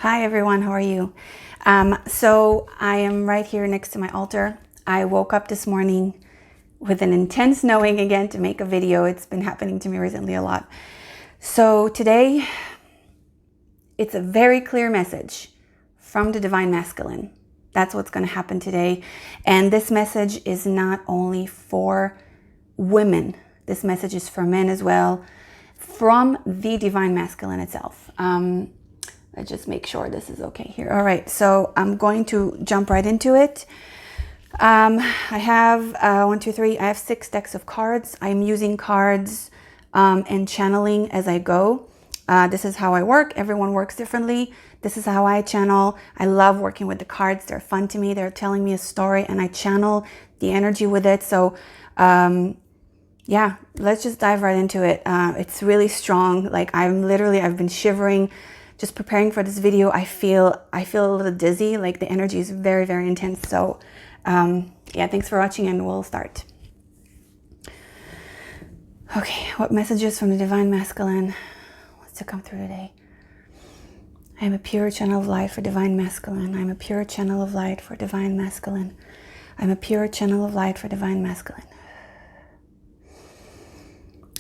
Hi everyone, how are you? So I am right here next to my altar. I woke up this morning with an intense knowing again to make a video. It's been happening to me recently a lot. So today, it's a very clear message from the Divine Masculine. That's what's going to happen today. And this message is not only for women. This message is for men as well, from the Divine Masculine itself. Let's just make sure this is okay here. All right, so I'm going to jump right into it. I have I have 6 decks of cards. I'm using cards and channeling as I go. This is how I work. Everyone works differently. This is how I channel. I love working with the cards. They're fun to me. They're telling me a story and I channel the energy with it. So yeah, let's just dive right into it. It's really strong. Like I've been shivering just preparing for this video. I feel a little dizzy. Like the energy is very, very intense. So yeah, thanks for watching and we'll start. Okay, what messages from the Divine Masculine wants to come through today? I am a pure channel of light for Divine Masculine. I am a pure channel of light for Divine Masculine. I'm a pure channel of light for Divine Masculine.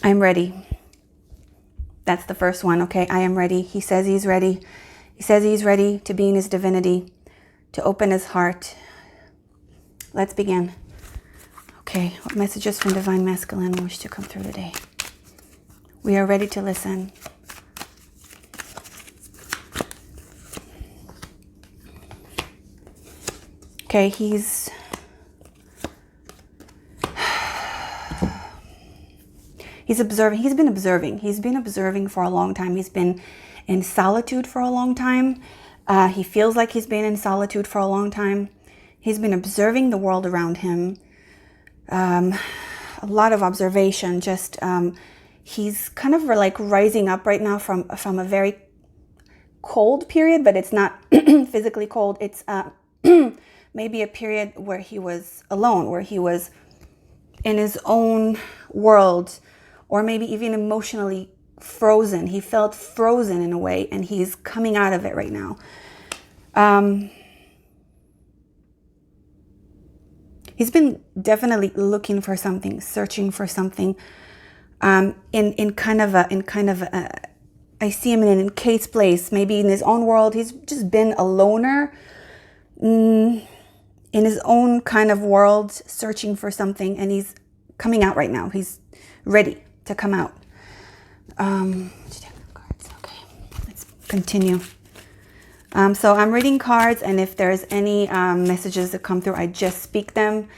I'm ready. That's the first one, okay? I am ready. He says he's ready. He says he's ready to be in his divinity, to open his heart. Let's begin. Okay, what messages from Divine Masculine wish to come through today? We are ready to listen. Okay, he's observing. He's been observing. He's been observing for a long time. He's been in solitude for a long time. He feels like he's been in solitude for a long time. He's been observing the world around him. A lot of observation. Just he's kind of like rising up right now from a very cold period, but it's not physically cold. It's maybe a period where he was alone, where he was in his own world, or maybe even emotionally frozen. He felt frozen in a way, and he's coming out of it right now. He's been definitely looking for something, searching for something. I see him in an encased place, maybe in his own world. He's just been a loner in his own kind of world, searching for something, and he's coming out right now. He's ready to come out. Okay, let's continue. So I'm reading cards, and if there's any messages that come through, I just speak them.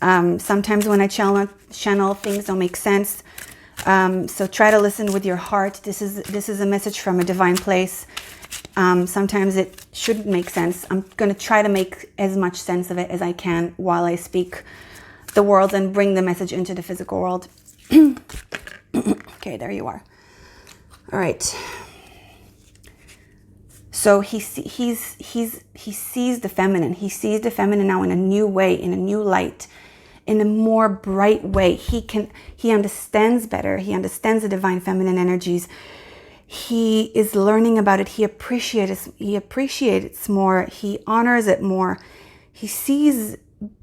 Sometimes when I channel things don't make sense. So try to listen with your heart. This is a message from a divine place. Sometimes it shouldn't make sense. I'm going to try to make as much sense of it as I can while I speak the world and bring the message into the physical world. Okay, there you are. All right. So he sees the feminine. He sees the feminine now in a new way, in a new light, in a more bright way. He understands better. He understands the divine feminine energies. He is learning about it. He appreciates more. He honors it more. He sees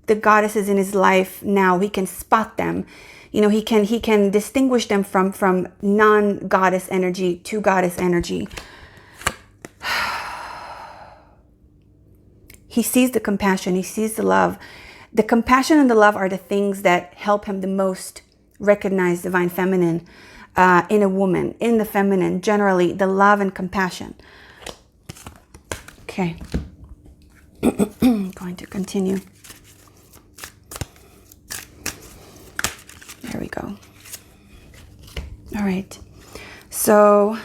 the goddesses in his life now. He can spot them. You know, he can distinguish them from non-goddess energy to goddess energy. He sees the compassion. He sees the love. The compassion and the love are the things that help him the most recognize divine feminine in a woman, in the feminine, generally, the love and compassion. Okay. I'm going to continue. There we go. All right. So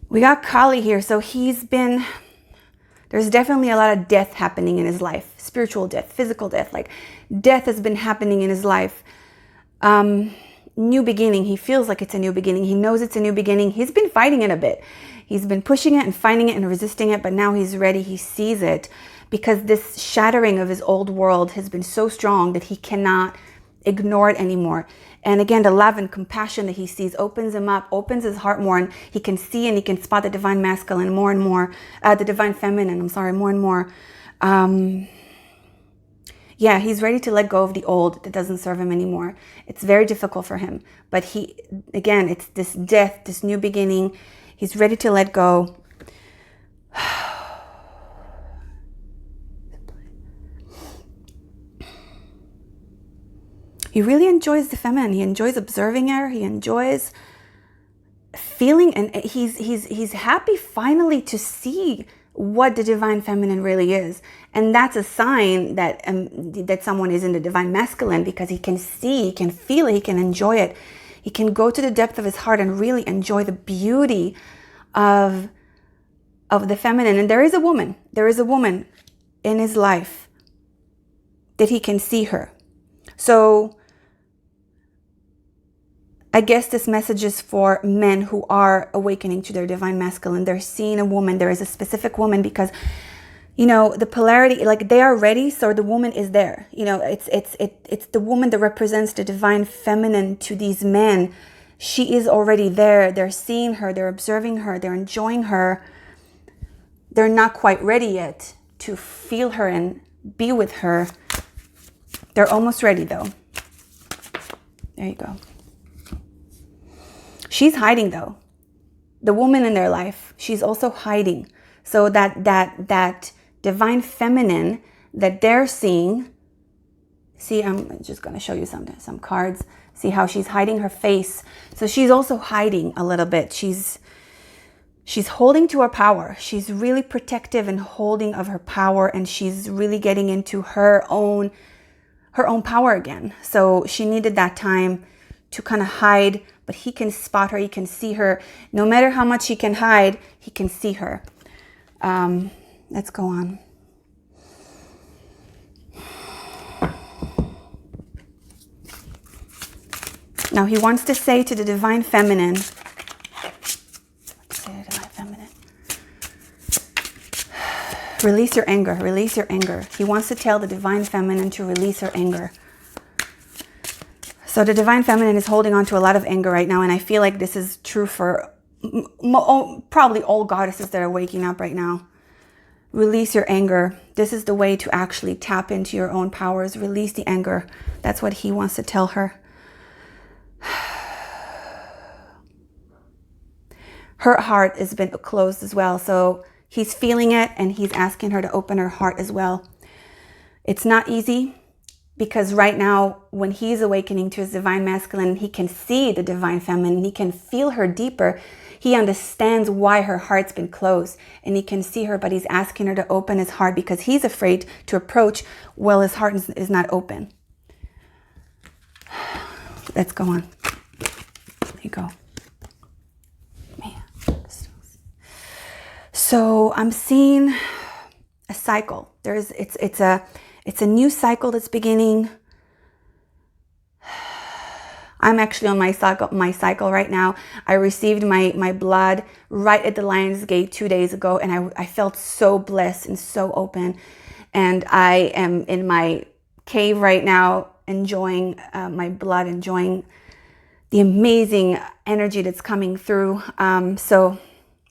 we got Kali here. So there's definitely a lot of death happening in his life. Spiritual death, physical death. Like death has been happening in his life. New beginning. He feels like it's a new beginning. He knows it's a new beginning. He's been fighting it a bit. He's been pushing it and fighting it and resisting it, but now he's ready. He sees it because this shattering of his old world has been so strong that he cannot ignore it anymore. And again, the love and compassion that he sees opens him up, opens his heart more, and he can see and he can spot the divine masculine more and more, the divine feminine, I'm sorry, more and more. Yeah, he's ready to let go of the old that doesn't serve him anymore. It's very difficult for him. But again, it's this death, this new beginning. He's ready to let go. He really enjoys the feminine. He enjoys observing her. He enjoys feeling, and he's happy finally to see what the divine feminine really is. And that's a sign that that someone is in the divine masculine, because he can see, he can feel it, he can enjoy it. He can go to the depth of his heart and really enjoy the beauty of the feminine. And there is a woman in his life that he can see her. So I guess this message is for men who are awakening to their divine masculine. They're seeing a woman. There is a specific woman, because, you know, the polarity, like they are ready. So the woman is there. You know, it's the woman that represents the divine feminine to these men. She is already there. They're seeing her. They're observing her. They're enjoying her. They're not quite ready yet to feel her and be with her. They're almost ready though. There you go. She's hiding though. The woman in their life, she's also hiding. So that divine feminine that they're seeing. See, I'm just going to show you some cards. See how she's hiding her face. So she's also hiding a little bit. She's holding to her power. She's really protective and holding of her power, and she's really getting into her own power again. So she needed that time to kind of hide, but he can spot her, he can see her. No matter how much he can hide, he can see her. Let's go on. Now he wants to say to the divine feminine, release your anger, release your anger. He wants to tell the divine feminine to release her anger. So the divine feminine is holding on to a lot of anger right now, and I feel like this is true for probably all goddesses that are waking up right now. Release your anger. This is the way to actually tap into your own powers. Release the anger. That's what he wants to tell her. Her heart has been closed as well, so he's feeling it, and he's asking her to open her heart as well. It's not easy, because right now, when he's awakening to his divine masculine, he can see the divine feminine. He can feel her deeper. He understands why her heart's been closed, and he can see her, but he's asking her to open his heart because he's afraid to approach while his heart is not open. Let's go on. There you go. So I'm seeing a cycle. It's a new cycle that's beginning. I'm actually on my cycle right now. I received my blood right at the Lion's Gate 2 days ago, and I felt so blessed and so open. And I am in my cave right now, enjoying my blood, enjoying the amazing energy that's coming through. So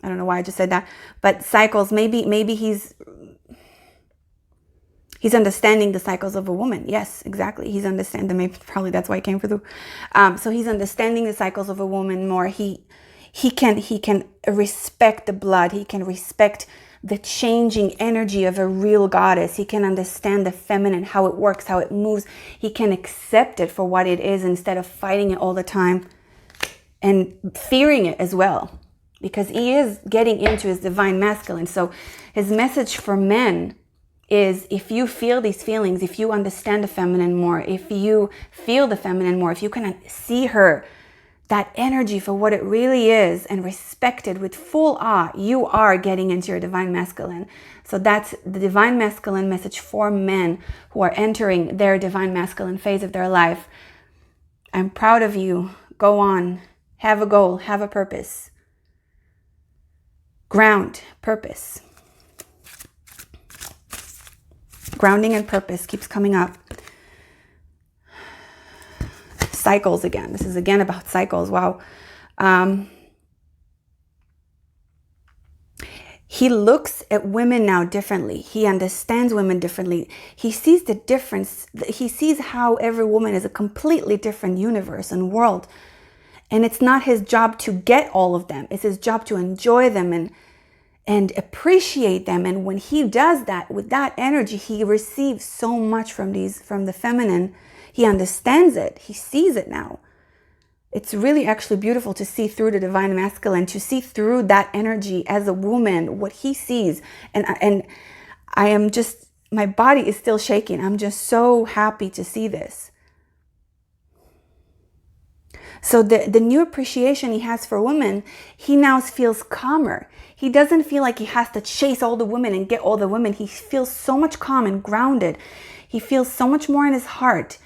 I don't know why I just said that, but cycles, maybe he's understanding the cycles of a woman. Yes, exactly. He's understanding, maybe probably that's why it came through. So he's understanding the cycles of a woman more. He can respect the blood. He can respect the changing energy of a real goddess. He can understand the feminine, how it works, how it moves. He can accept it for what it is instead of fighting it all the time and fearing it as well, because he is getting into his divine masculine. So his message for men is, if you feel these feelings, if you understand the feminine more, if you feel the feminine more, if you can see her, that energy for what it really is, and respect it with full awe, you are getting into your divine masculine. So that's the divine masculine message for men who are entering their divine masculine phase of their life. I'm proud of you. Go on. Have a goal. Have a purpose. Ground. Purpose. Grounding and purpose keeps coming up. cycles again. This is again about cycles. Wow. He looks at women now differently. He understands women differently. He sees the difference. He sees how every woman is a completely different universe and world. And it's not his job to get all of them. It's his job to enjoy them and appreciate them. And when he does that, with that energy, he receives so much from the feminine. He understands it. He sees it now. It's really actually beautiful to see through the divine masculine, to see through that energy as a woman, what he sees. And I am just, my body is still shaking. I'm just so happy to see this. So the new appreciation he has for women, he now feels calmer. He doesn't feel like he has to chase all the women and get all the women. He feels so much calm and grounded. He feels so much more in his heart.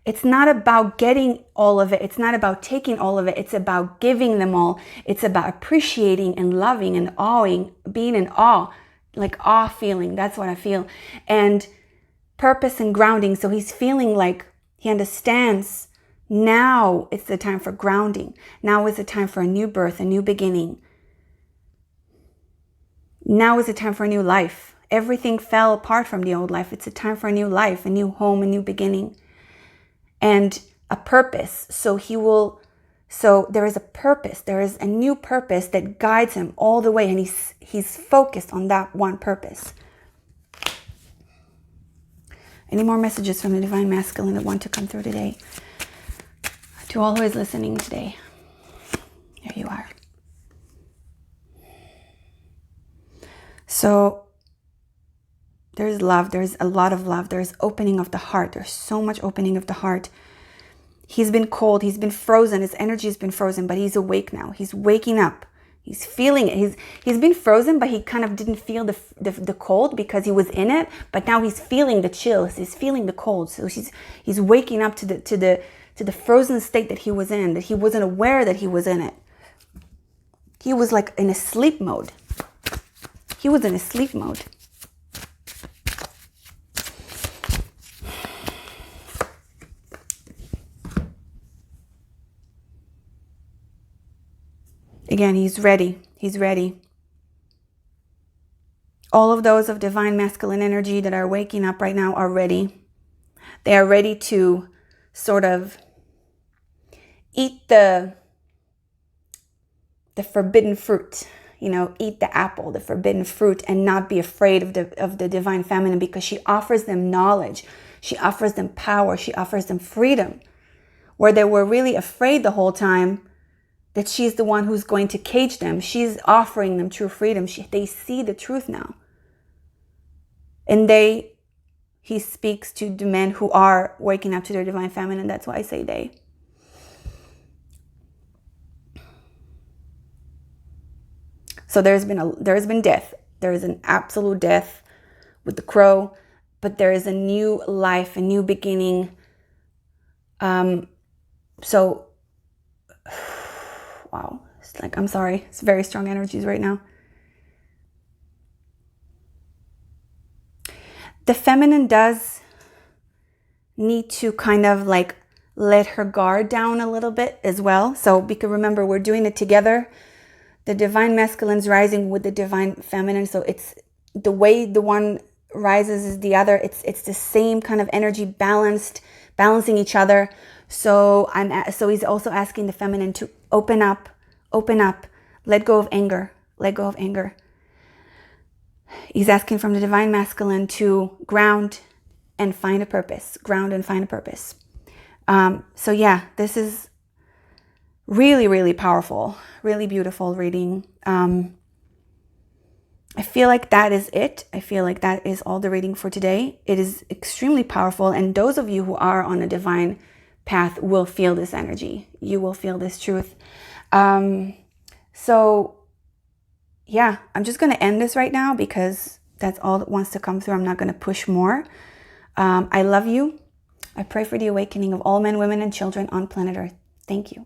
It's not about getting all of it. It's not about taking all of it. It's about giving them all. It's about appreciating and loving and awing, being in awe, like awe feeling. That's what I feel. And purpose and grounding. So he's feeling like he understands now it's the time for grounding. Now is the time for a new birth, a new beginning. Now is the time for a new life. Everything fell apart from the old life. It's a time for a new life, a new home, a new beginning. And a purpose. So there is a purpose. There is a new purpose that guides him all the way. And he's focused on that one purpose. Any more messages from the divine masculine that want to come through today? To all who is listening today, there you are. So there's love. There's a lot of love. There's opening of the heart. There's so much opening of the heart. He's been cold. He's been frozen. His energy has been frozen, but he's awake now. He's waking up. He's feeling it. He's been frozen, but he kind of didn't feel the cold because he was in it. But now he's feeling the chills. He's feeling the cold. So he's waking up to the frozen state that he was in, that he wasn't aware that he was in it. He was like in a sleep mode. He was in a sleep mode. Again, he's ready. He's ready. All of those of divine masculine energy that are waking up right now are ready. They are ready to sort of eat the forbidden fruit. You know, eat the apple, the forbidden fruit, and not be afraid of the divine feminine, because she offers them knowledge. She offers them power. She offers them freedom. Where they were really afraid the whole time that she's the one who's going to cage them. She's offering them true freedom. They see the truth now. And he speaks to the men who are waking up to their divine feminine. That's why I say they. So there has been death. There is an absolute death with the crow, but there is a new life, a new beginning. So wow, it's like, I'm sorry, it's very strong energies right now. The feminine does need to kind of like let her guard down a little bit as well. So because remember, we're doing it together. The divine masculine's rising with the divine feminine. So it's the way the one rises is the other. It's the same kind of energy, balancing each other. So he's also asking the feminine to open up, let go of anger, let go of anger. He's asking from the divine masculine to ground and find a purpose, So yeah, this is really, really powerful, really beautiful reading. I feel like that is it. I feel like that is all the reading for today. It is extremely powerful. And those of you who are on a divine path will feel this energy. You will feel this truth. So yeah, I'm just going to end this right now because that's all that wants to come through. I'm not going to push more. I love you. I pray for the awakening of all men, women, and children on planet Earth. Thank you.